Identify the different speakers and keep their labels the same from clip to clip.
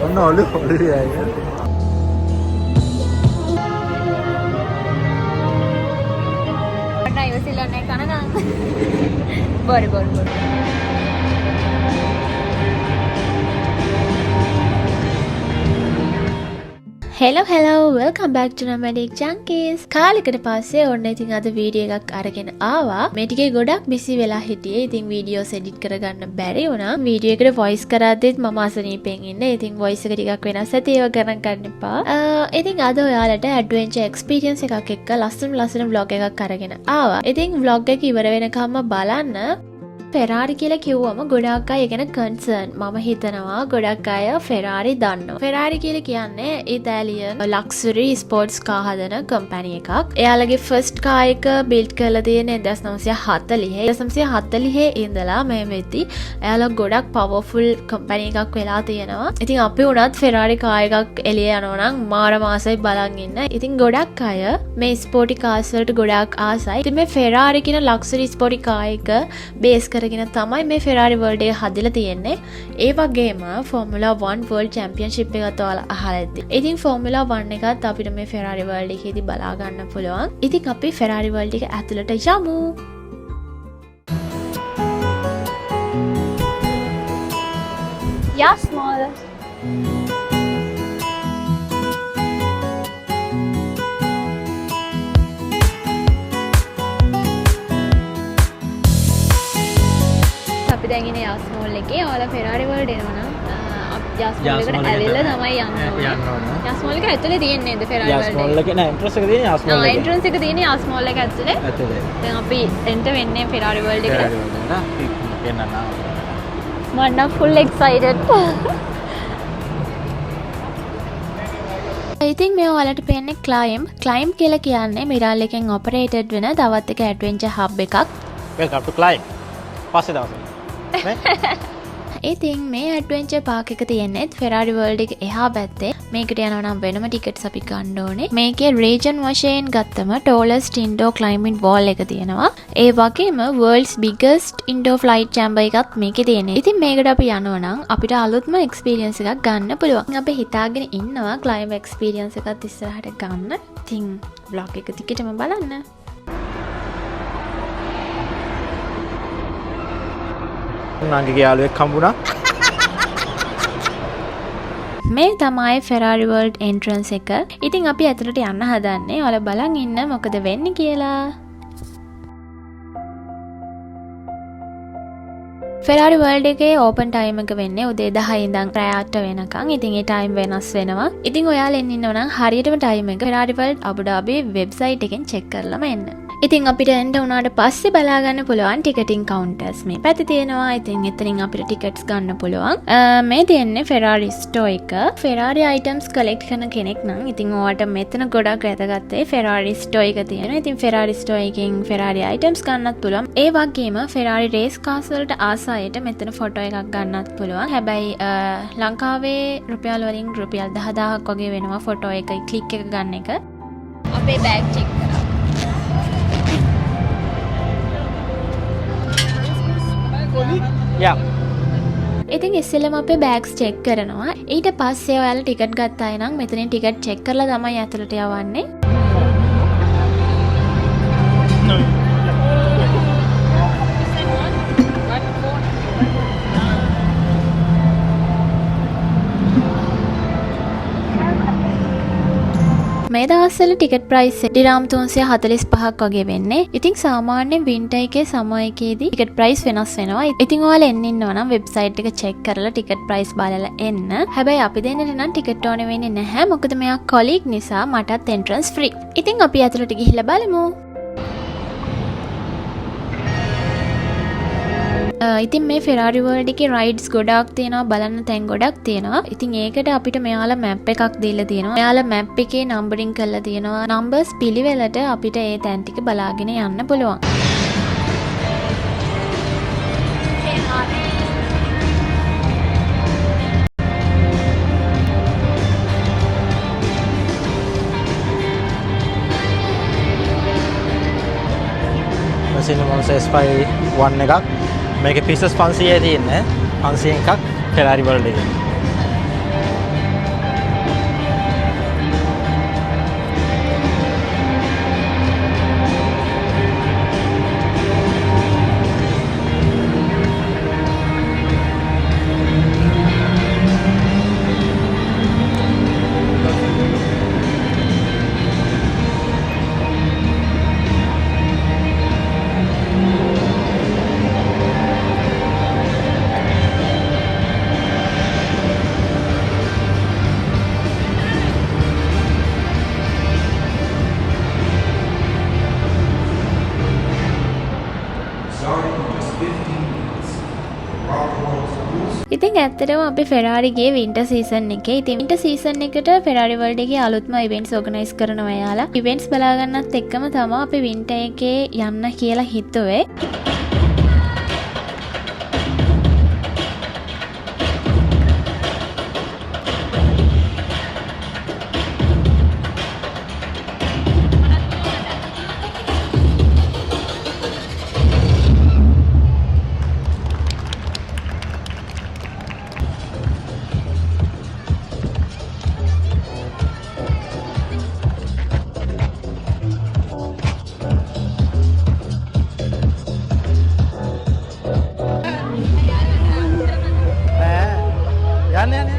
Speaker 1: ඔන්න ඔළුවේ ආයේ.
Speaker 2: අන්න ඉවසිලා නැහැ කන ගන්න. බොර. Hello, welcome back to Nomadic Junkies. කාලෙකට පස්සේ ඔන්න ඉතින් අද වීඩියෝ එකක් අරගෙන ආවා. මේ ටිකේ ගොඩක් බිසි වෙලා හිටියේ. ඉතින් වීඩියෝස් එඩිට් කරගන්න බැරි වුණා. වීඩියෝ එකට වොයිස් කරද්දිත් මම අසනීපෙන් ඉන්නේ. ඉතින් වොයිස් එක ටිකක් වෙනස් ඇති ඒව ගණන් ගන්න එපා. ඉතින් අද ඔයාලට ඇඩ්වෙන්චර් එක්ස්පීරියන්ස් එකක් එක්ක ලස්සන vlog එකක් අරගෙන ආවා. ඉතින් vlog එක ඉවර වෙනකම්ම බලන්න. ෆෙරාරි කියලා කිව්වම ගොඩක් අය ගැන කන්සර්න්. මම හිතනවා ගොඩක් අය ෆෙරාරි දන්නවා. ෆෙරාරි කියලා කියන්නේ ඉතාලියන් ලක්සරි ස්පෝර්ට්ස් කාර් හදන කම්පැනි එකක්. එයාලගේ ෆස්ට් කාර් එක බිල්ඩ් කරලා තියෙන්නේ 1940. 1940 ඉඳලා මේ වෙද්දි එයාලා ගොඩක් පවර්ෆුල් කම්පැනි එකක් වෙලා තියෙනවා. ඉතින් අපි උනත් ෆෙරාරි කාර් එකක් එළිය යනවා නම් මාර මාසයි බලන් ඉන්න. ඉතින් ගොඩක් අය මේ ස්පෝර්ටි කාර්ස් වලට ගොඩක් ආසයි. ඉතින් මේ ෆෙරාරි කියන ලක්සරි ස්පෝර්ටි කාර් එක බේස් කරගෙන තමයි මේ ෆෙරාරි වර්ල්ඩ් එක හදලා තියෙන්නේ. ඒ වගේම ෆෝමියුලා 1 වර්ල්ඩ් චැම්පියන්ෂිප් එකත් ඔයාලා අහලා ඇති. ඉතින් ෆෝමියුලා 1 එකත් අපිට මේ ෆෙරාරි වර්ල්ඩ් එකේදී බලා ගන්න පුළුවන්. ඉතින් අපි ෆෙරාරි වර්ල්ඩ් එක ඇතුළට යමු.
Speaker 3: Ja, small.
Speaker 2: අපි දැන් ඉන්නේ යාස්මෝල් එකේ. ඔයාලා ෆෙරාරි වර්ල්ඩ් එනවා නම් යාස්මෝල් එකට ඇවිල්ලා තමයි යන්න ඕනේ. යාස්මෝල් එක ඇතුලේ තියෙන්නේ නේද ෆෙරාරි වර්ල්ඩ් එක?
Speaker 1: යාස්මෝල් එකේ නෑ එන්ට්‍රන්ස් එක තියෙන්නේ යාස්මෝල් එකේ.
Speaker 2: එන්ට්‍රන්ස් එක තියෙන්නේ යාස්මෝල් එක ඇතුලේ. දැන් අපි එන්ටර් වෙන්නේ ෆෙරාරි වර්ල්ඩ් එකට. මම නම් ෆුල් එක්සයිටඩ්. ඉතින් මේ ඔයාලට පේන්නේ ක්ලයිම් කියලා කියන්නේ මිරාල් එකෙන් ඔපරේටඩ් වෙන තවත් එක ඇඩ්වෙන්චර් හබ් එකක්.
Speaker 1: වෙල්කම් ටු ක්ලයිම්. පස්සේ දවසේ.
Speaker 2: ඉතින් මේ ඇඩ්වෙන්චර් පාක් එක තියෙන්නේ ෆෙරාරි වර්ල්ඩ් එක එහා පැත්තේ. මේකට යනවා නම් වෙනම ටිකට්ස් අපි ගන්න ඕනේ. මේකේ රීජන් වශයෙන් ගත්තම tallest indoor climbing wall එක තියෙනවා. ඒ වගේම world's biggest indoor flight chamber එකත් මේකේ තියෙනවා. ඉතින් මේකට අපි යනවා නම් අපිට අලුත්ම එක්ස්පීරියන්ස් එකක් ගන්න පුළුවන්. අපි හිතාගෙන ඉන්නවා climb experience එකත් ඉස්සරහට ගන්න. ඉතින් vlog එක දිගටම බලන්න.
Speaker 1: නංගිගේ යාළුවෙක් හම්බුණා.
Speaker 2: මේ තමයි ෆෙරාරි වර්ල්ඩ් එන්ට්‍රන්ස් එක. ඉතින් අපි ඇතුළට යන්න හදන්නේ. ඔයාලා බලන් ඉන්න මොකද වෙන්නේ කියලා. ෆෙරාරි වර්ල්ඩ් එකේ ඕපන් ටයිම් එක වෙන්නේ උදේ 10 ඉඳන් රෑ 8 වෙනකන්. ඉතින් ඒ ටයිම් වෙනස් වෙනවා. ඉතින් ඔයාලා එන්න ඉන්නව නම් හරියටම ටයිම් එක ෆෙරාරි වර්ල්ඩ් අබුඩාබි වෙබ්සයිට් එකෙන් චෙක් කරලාම එන්න. ඉතින් අපිට එන්න උනාට පස්සේ බලා ගන්න පුළුවන් ටිකටින් කවුන්ටර්ස් මේ පැත්තේ තියෙනවා. ඉතින් එතනින් අපිට ටිකට්ස් ගන්න පුළුවන්. මේ තියෙන්නේ ෆෙරාරි ස්ටෝර් එක. ෆෙරාරි අයිටම්ස් කලෙක්ට් කරන කෙනෙක් නම් ඉතින් ඔයාලට මෙතන ගොඩක් වැදගත් ෆෙරාරි ස්ටෝර් එක තියෙනවා. ඉතින් ෆෙරාරි ස්ටෝර් එකෙන් ෆෙරාරි අයිටම්ස් ගන්නත් පුළුවන්. ඒ වගේම ෆෙරාරි රේස් කාර්ස් වලට ආස අයට මෙතන ෆොටෝ එකක් ගන්නත් පුළුවන්. හැබැයි ලංකාවේ රුපියල් වලින් රුපියල් 10000ක් වගේ වෙනවා ෆොටෝ එක ක්ලික් එක ගන්න එක. අපේ බෑග් චෙක් කරා.
Speaker 1: යා.
Speaker 2: ඉතින් ඉස්සෙල්ලම අපේ බෑග්ස් චෙක් කරනවා. ඊට පස්සේ ඔයාලා ටිකට් ගත්ත අය නම් මෙතනින් ටිකට් චෙක් කරලා තමයි ඇතුළට යවන්නේ. මේ දවස්වල ටිකට් ප්‍රයිස් ඩිරාම් 345ක් වගේ වෙන්නේ. ඉතින් සාමාන්‍ය වින්ටර් එකේ සමයකදී ටිකට් ප්‍රයිස් වෙනස් වෙනවා. ඉතින් ඔයාලා එන්න ඉන්නවා නම් වෙබ්සයිට් එක චෙක් කරලා ටිකට් ප්‍රයිස් බලලා එන්න. හැබැයි අපි දෙන්නට නම් ටිකට් ඕනේ වෙන්නේ නැහැ. මොකද මෙයා කොලීග් නිසා මටත් එන්ට්‍රන්ස් ෆ්‍රී. ඉතින් අපි ඇතුළට ගිහිල්ලා බලමු. ඉතින් මේ ෆෙරාරි වර්ල්ඩ් එකේ රයිඩ්ස් ගොඩක් තියෙනවා. බලන්න තැන් ගොඩක් තියෙනවා. ඉතින් ඒකට අපිට මෙයාලා මැප් එකක් දීලා තියෙනවා. මෙයාලා මැප් එකේ නම්බරින් කරලා තියෙනවා. නම්බර්ස් පිළිවෙලට අපිට ඒ තැන් ටික බලාගෙන යන්න පුළුවන්.
Speaker 1: සිනමොන්ස් S5 1 එකක්. මේකේ පීසස් 500 තියෙන්නේ. 500 එකක් ෆෙරාරි වර්ල්ඩ් එකේ.
Speaker 2: ඇත්තටම අපි Ferrari ගේ winter season එකේ. ඉතින් winter season එකට Ferrari World එකේ අලුත්ම events organize කරනවා යාලා. events බලා ගන්නත් එක්කම තමයි අපි winter එකේ යන්න කියලා හිතුවේ.
Speaker 1: යන්න යන්න.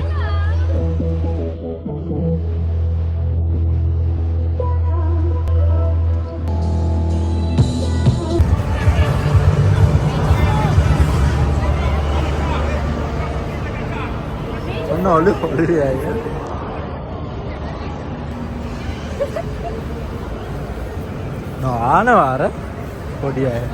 Speaker 1: ඔන්න ඔළුවේ ආයේ. නානවාර පොඩි අය.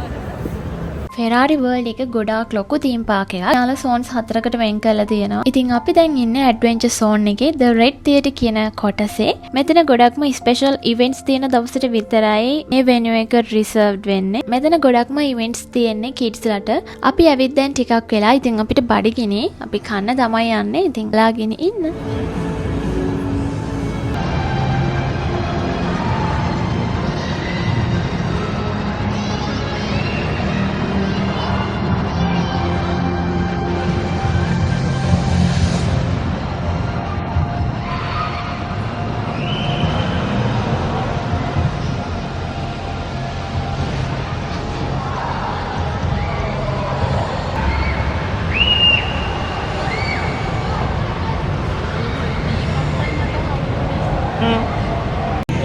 Speaker 2: Ferrari World එක ගොඩාක් ලොකු තීම් පාක් එකක්. යාලා zones 4කට වෙන් කරලා තියෙනවා. ඉතින් අපි දැන් ඉන්නේ adventure zone එකේ The Red Theatre කියන කොටසේ. මෙතන ගොඩක්ම special events තියෙන දවසට විතරයි මේ venue එක reserved වෙන්නේ. මෙතන ගොඩක්ම events තියෙන්නේ kids ලට. අපි ඇවිත් දැන් ටිකක් වෙලා. ඉතින් අපිට බඩගිනි. අපි කන්න තමයි යන්නේ. ඉතින් ලාගෙන ඉන්න.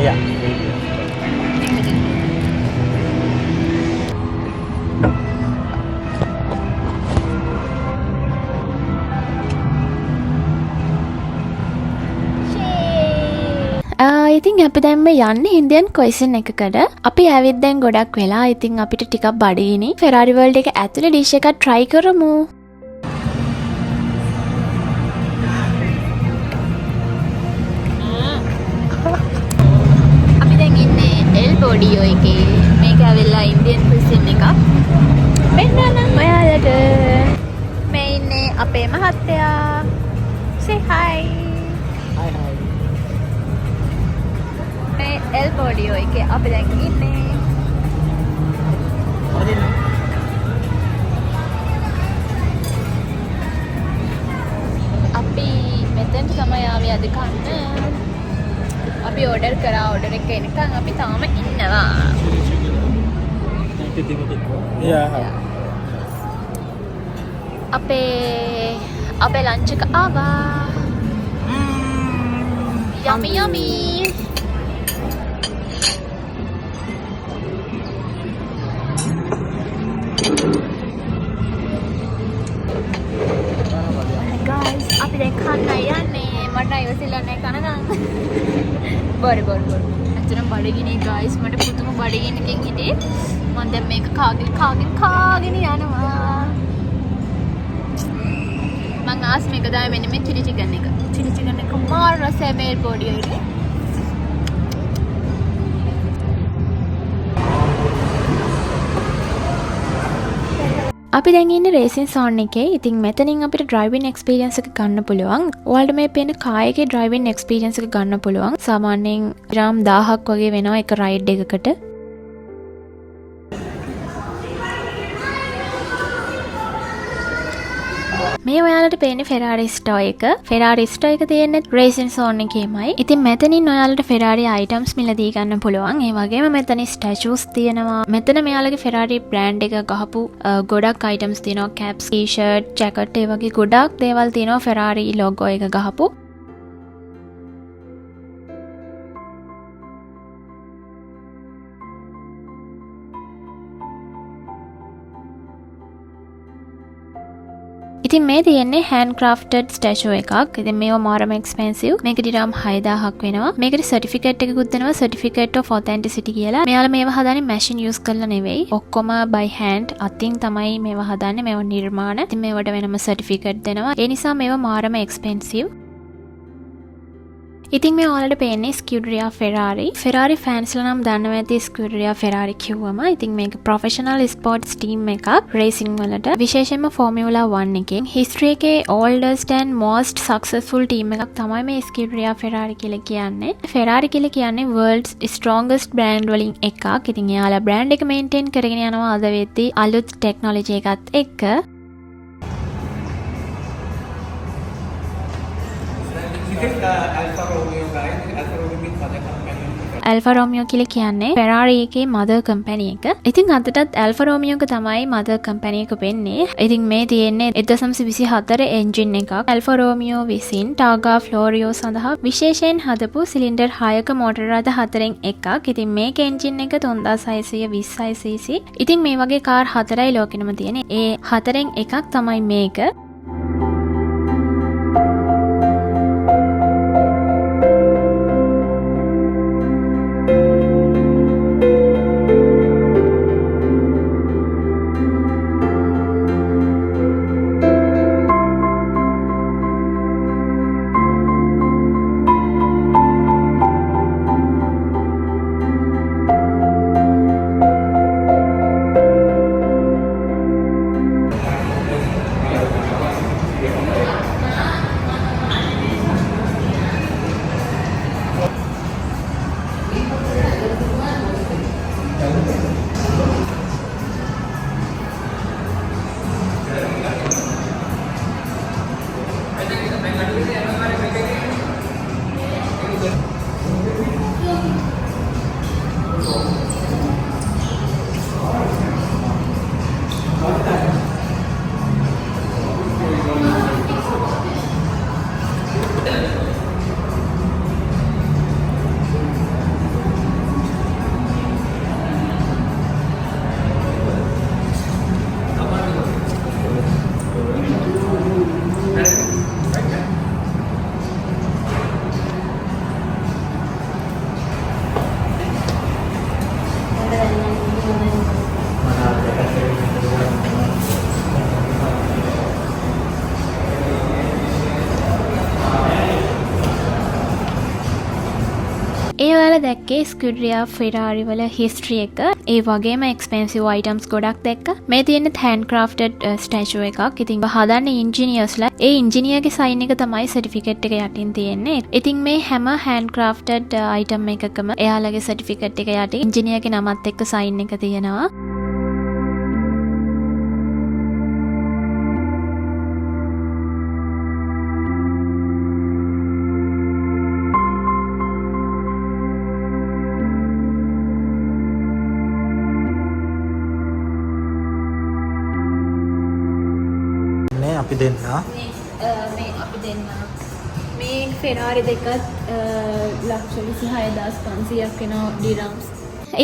Speaker 1: Ja.
Speaker 2: ඉතින් අපි දැන් මේ යන්නේ ඉන්දියන් ක්වෙස්චන් එකකට. අපි ඇවිත් දැන් ගොඩක් වෙලා. ඉතින් අපිට ටිකක් බඩගිනි. Ferrari World එක ඇතුලේ ඩිෂ් එකක් try කරමු. අපි දැන් ඉන්නේ El Podio එකේ. මේක ඇවිල්ලා ඉන්දියන් ක්වෙස්චන් එකක්. මෙන්න ඔයාලට මේ ඉන්නේ අපේ මහත්තයා. say hi.
Speaker 1: Hi hi.
Speaker 2: මේ El Podio එකේ අපි දැන් ඉන්නේ. අපි මෙතෙන් තමයි ආවේ අද කන්න. අපි ඕඩර් කරා ඕඩර් එක එනකන් අපි තාම ඉන්නවා.
Speaker 1: Yeah.
Speaker 2: අපේ ලන්ච් එක ආවා. යමි යමි. guys අපි දැන් කන්න යන්නේ. මට ඉවසිල්ල නැහැ කනගන්න. බොර ඇත්තටම බඩගිනි guys. මට පුදුම බඩගින්නකින් හිටියේ. මම දැන් මේක කාගෙන යනවා. මං ආස් මේක දායි මෙන්න මේ chili chicken එක. chili chicken එක මාර රසයි මේ El Podio එකේ. අපි දැන් ඉන්නේ රේසින් zone එකේ. ඉතින් මෙතනින් අපිට driving experience එක ගන්න පුළුවන්. ඔයාලට මේ පේන car එකේ driving experience එක ගන්න පුළුවන්. සාමාන්‍යයෙන් ග්‍රාම් 1000ක් වගේ වෙනවා එක ride එකකට. මේ ඔයාලට පේන්නේ Ferrari store එක. Ferrari store එක තියෙන්නේ racing zone එකේමයි. ඉතින් මෙතනින් ඔයාලට Ferrari items මිලදී ගන්න පුළුවන්. ඒ වගේම මෙතන statues තියෙනවා. මෙතන මෙයාලගේ Ferrari brand එක ගහපු ගොඩක් items තියෙනවා. caps, t-shirt, jacket ඒ වගේ ගොඩක් දේවල් තියෙනවා Ferrari logo එක ගහපු. ඉතින් ඉතින් මේ තියෙන්නේ hand crafted statue එකක්. ඉතින් මේවා මාරම expensive. මේක දිරාම් 6000ක් වෙනවා. මේකට certificate එකකුත් දෙනවා, certificate of authenticity කියලා. මෙයාලා මේවා හදන්නේ machine use කරලා නෙවෙයි. ඔක්කොම by hand අතින් තමයි මේවා හදන්නේ. මේවා නිර්මාණ. ඉතින් මේවට වෙනම certificate දෙනවා. ඒ නිසා මේවා මාරම expensive. ඉතින් මේ ඔයාලට පේන්නේ Scuderia Ferrari. Ferrari fans ලා නම් දන්නවා ඇති Scuderia Ferrari කිව්වම. ඉතින් මේක professional sports team එකක් racing වලට. විශේෂයෙන්ම Formula 1 එකෙන් history එකේ oldest and most successful team එකක් තමයි මේ Scuderia Ferrari කියලා කියන්නේ. Ferrari කියලා කියන්නේ world's strongest brand වලින් එකක්. ඉතින් එයාලා brand එක maintain කරගෙන යනවා අද වෙද්දී අලුත් technology එකත් එක්ක. Alfa Romeo කියලා කියන්නේ Ferrari එකේ mother company එක. ඉතින් අදටත් Alfa Romeo එක තමයි mother company එක වෙන්නේ. ඉතින් මේ තියෙන්නේ 1.24 engine එකක්. Alfa Romeo විසින් Targa Florio සඳහා විශේෂයෙන් හදපු සිලින්ඩර් 6ක මෝටර රථ 4න් එකක්. ඉතින් මේක engine එක 3620 cc. ඉතින් මේ වගේ කාර් 4යි ලෝකෙනම තියෙන්නේ. ඒ 4න් එකක් තමයි මේක. ඒ ඔයාලා දැක්කේ Scuderia Ferrari වල history එක. ඒ වගේම expensive items ගොඩක් දැක්ක. මේ තියෙන්නේ handcrafted statue එකක්. ඉතින් හදන්නේ engineersලා. ඒ engineer ගේ sign එක තමයි certificate එක යටින් තියෙන්නේ. ඉතින් මේ හැම handcrafted item එකකම එයාලගේ certificate එක යටින් engineer ගේ නමත් එක්ක sign එක තියෙනවා.
Speaker 1: අපි දෙන්න
Speaker 2: මේ අපි දෙන්න මේ ෆෙරාරි දෙකත් ලක්ෂ 26500ක් වෙනවා ඩිරම්ස්.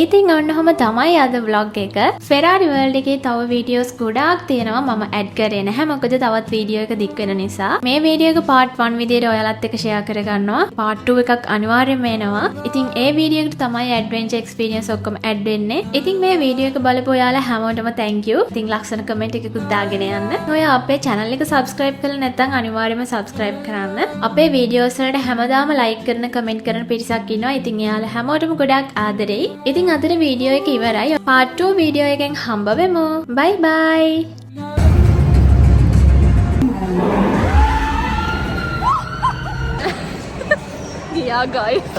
Speaker 2: ඉතින් ඔන්නෝම තමයි අද vlog එක. Ferrari World එකේ තව වීඩියෝස් ගොඩාක් තියෙනවා. මම ඇඩ් කරේ නැහැ. මොකද තවත් වීඩියෝ එක දික් වෙන නිසා. මේ වීඩියෝ එක part 1 විදියට ඔයාලත් එක්ක share කරගන්නවා. part 2 එකක් අනිවාර්යයෙන්ම එනවා. ඉතින් ඒ වීඩියෝ එකට තමයි adventure experience ඔක්කොම ඇඩ් වෙන්නේ. ඉතින් මේ වීඩියෝ එක බලපු ඔයාලා හැමෝටම thank you. ඉතින් ලක්ෂණ comment එකකුත් දාගෙන යන්න. ඔයා අපේ channel එක subscribe කරලා නැත්නම් අනිවාර්යයෙන්ම subscribe කරන්න. අපේ වීඩියෝස් වලට හැමදාම like කරන comment කරන පිරිසක් ඉන්නවා. ඉතින් එයාලා හැමෝටම ගොඩාක් ආදරෙයි. ඉතින් අදට වීඩියෝ එක ඉවරයි. part 2 වීඩියෝ එකෙන් හම්බ වෙමු. bye bye.
Speaker 1: ගියා guys.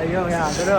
Speaker 1: අයියෝ මෙයා අතර